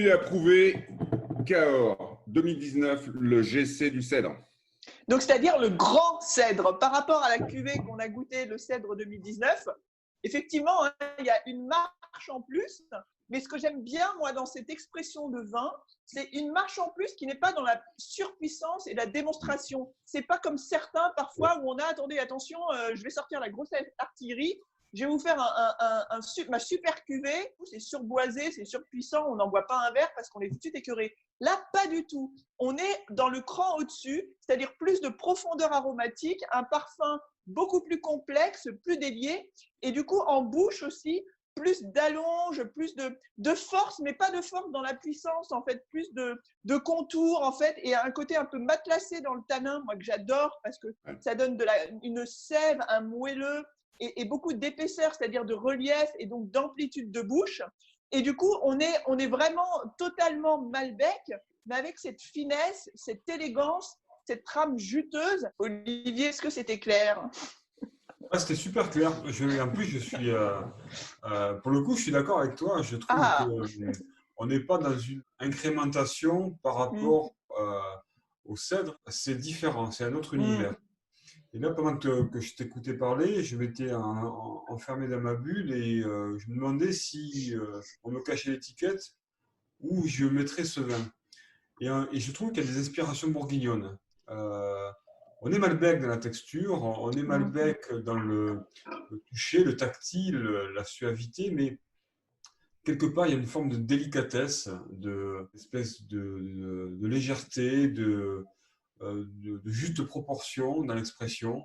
Bu et approuvé, Cahors 2019, le GC du cèdre. Donc, c'est-à-dire le grand cèdre. Par rapport à la cuvée qu'on a goûté, le cèdre 2019, effectivement, hein, il y a une marche en plus. Mais ce que j'aime bien, moi, dans cette expression de vin, c'est une marche en plus qui n'est pas dans la surpuissance et la démonstration. C'est pas comme certains, parfois, où on a, attendez, attention, je vais sortir la grosse artillerie, je vais vous faire ma super cuvée, c'est surboisé, c'est surpuissant, on n'en boit pas un verre parce qu'on est tout de suite écœuré. Là, pas du tout. On est dans le cran au-dessus, c'est-à-dire plus de profondeur aromatique, un parfum beaucoup plus complexe, plus délié, et du coup, en bouche aussi, plus d'allonge, plus de force, mais pas de force dans la puissance, en fait, plus de contour, en fait, et un côté un peu matelassé dans le tanin, moi, que j'adore, parce que ça donne une sève, un moelleux, et beaucoup d'épaisseur, c'est-à-dire de relief, et donc d'amplitude de bouche. Et du coup, on est vraiment totalement Malbec, mais avec cette finesse, cette élégance, cette trame juteuse. Olivier, est-ce que c'était clair ? Ah, c'était super clair. En plus, je suis, pour le coup, je suis d'accord avec toi. Je trouve qu'on n'est pas dans une incrémentation par rapport au cèdre. C'est différent, c'est un autre univers. Et là, pendant que je t'écoutais parler, je m'étais enfermé dans ma bulle et je me demandais si on me cachait l'étiquette où je mettrais ce vin. Et je trouve qu'il y a des inspirations bourguignonnes. On est Malbec dans la texture, on est Malbec dans le toucher, le tactile, la suavité, mais quelque part, il y a une forme de délicatesse, d'espèce de légèreté, de juste proportion dans l'expression.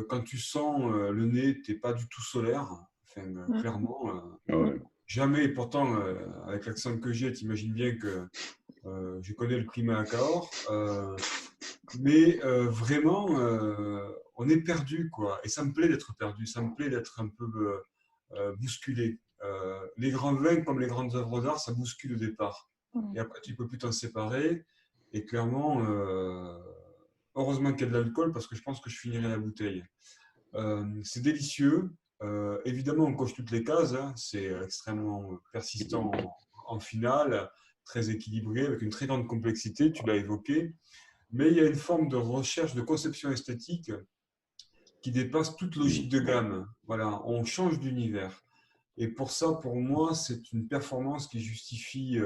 Quand tu sens le nez, tu n'es pas du tout solaire, enfin, clairement. Jamais, et pourtant, avec l'accent que j'ai, tu imagines bien que je connais le climat à Cahors. Mais vraiment, on est perdu, quoi. Et ça me plaît d'être perdu, ça me plaît d'être un peu bousculé. Les grands vins, comme les grandes œuvres d'art, ça bouscule au départ. Et après, tu ne peux plus t'en séparer. Et clairement, heureusement qu'il y a de l'alcool parce que je pense que je finirai la bouteille. C'est délicieux. Évidemment, on coche toutes les cases. Hein. C'est extrêmement persistant en finale, très équilibré, avec une très grande complexité, tu l'as évoqué. Mais il y a une forme de recherche, de conception esthétique qui dépasse toute logique de gamme. Voilà, on change d'univers. Et pour ça, pour moi, c'est une performance qui justifie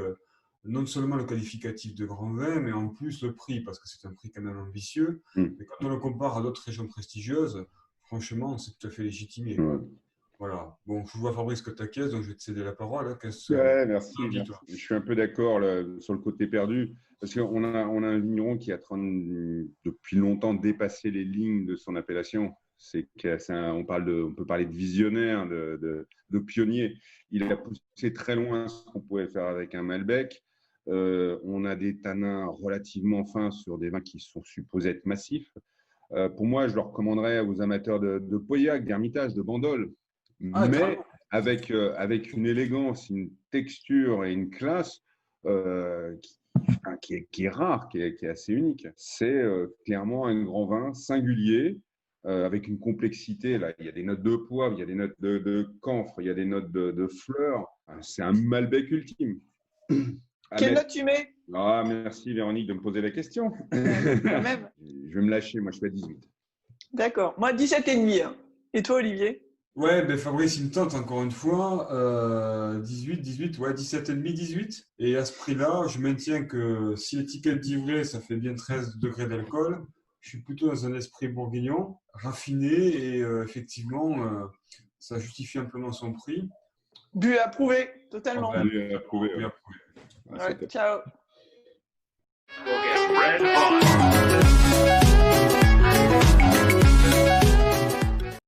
non seulement le qualificatif de grand vin, mais en plus le prix, parce que c'est un prix quand même ambitieux. Mais quand on le compare à d'autres régions prestigieuses, franchement, c'est tout à fait légitimé. Voilà. Bon, je vois Fabrice que tu acquiesces, donc je vais te céder la parole. Hein. Merci. Je suis un peu d'accord sur le côté perdu, parce qu'on a un vigneron qui a depuis longtemps dépassé les lignes de son appellation. On peut parler de visionnaire, de pionnier. Il a poussé très loin ce qu'on pouvait faire avec un Malbec. On a des tanins relativement fins sur des vins qui sont supposés être massifs. Pour moi, je le recommanderais aux amateurs de Pauillac, d'Hermitage, de Bandol, mais avec une élégance, une texture et une classe qui est rare, qui est assez unique. C'est clairement un grand vin singulier, avec une complexité. Là, il y a des notes de poivre, il y a des notes de camphre, il y a des notes de fleurs. C'est un Malbec ultime. Quelle note tu mets ? Merci Véronique de me poser la question. Je vais me lâcher, moi je suis à 18. D'accord, moi 17,5. Hein. Et toi Olivier ? Ouais, ben Fabrice, il me tente encore une fois. 18, ouais, 17,5, 18. Et à ce prix-là, je maintiens que si l'étiquette dit vrai, ça fait bien 13 degrés d'alcool. Je suis plutôt dans un esprit bourguignon, raffiné, et effectivement, ça justifie amplement son prix. Bu et approuvé, totalement. Bu et approuvé. Ouais, ciao. We'll get red hot.